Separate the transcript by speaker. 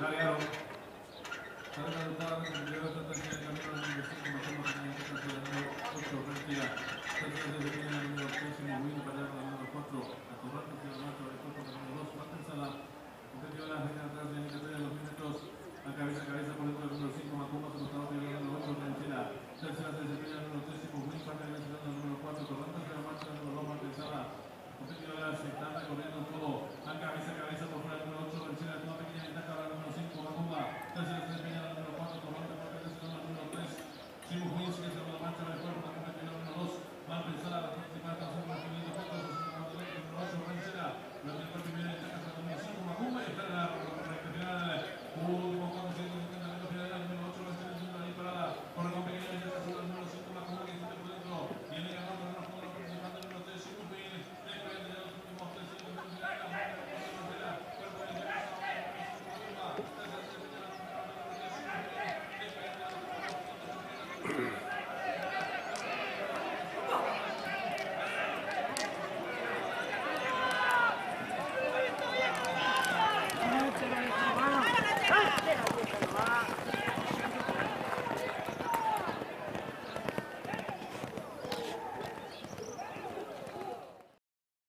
Speaker 1: Largaron. Carga adoptada, recuperaron esta tercera de camino al número 5, Mateo Martínez, tercera número 8, Renquia. Tercera de línea número 13, Movín, para la número 4, Atorrante, tercera marcha, el cuerpo número 2, Martín Sala. Competió la línea atrás de línea 3 de 2 minutos. A cabeza por dentro del número 5, Macumba, derrotado por el número 8, Renquia. Tercera de línea número 13, Movín, para la número 4, Atorrante, tercera marcha, número 2, Martín Sala. Competió la sectaria, corriendo todo. A cabeza por fuera del número 8, Renquia, toda pequeña ventaja para el número 5, Macumba. Tercera de línea número 4, Atorrante, por el número 3. Simu Wins, que es la marcha del cuerpo, también competió el número 2. Van a pensar a la principal canción más bonita, el número 8, Renquia. La primera ventaja para el número 5, Macumba. Y está en la recta último cuando se encuentra en la final del número 8, Renquia, en una disparada. Corre con pequeña ventaja sobre el número 5, Macumba, que está por dentro. Viene ganando el fondo principal del número 3, Simu Wins. Después de los últimos 3 segundos, cuerpo de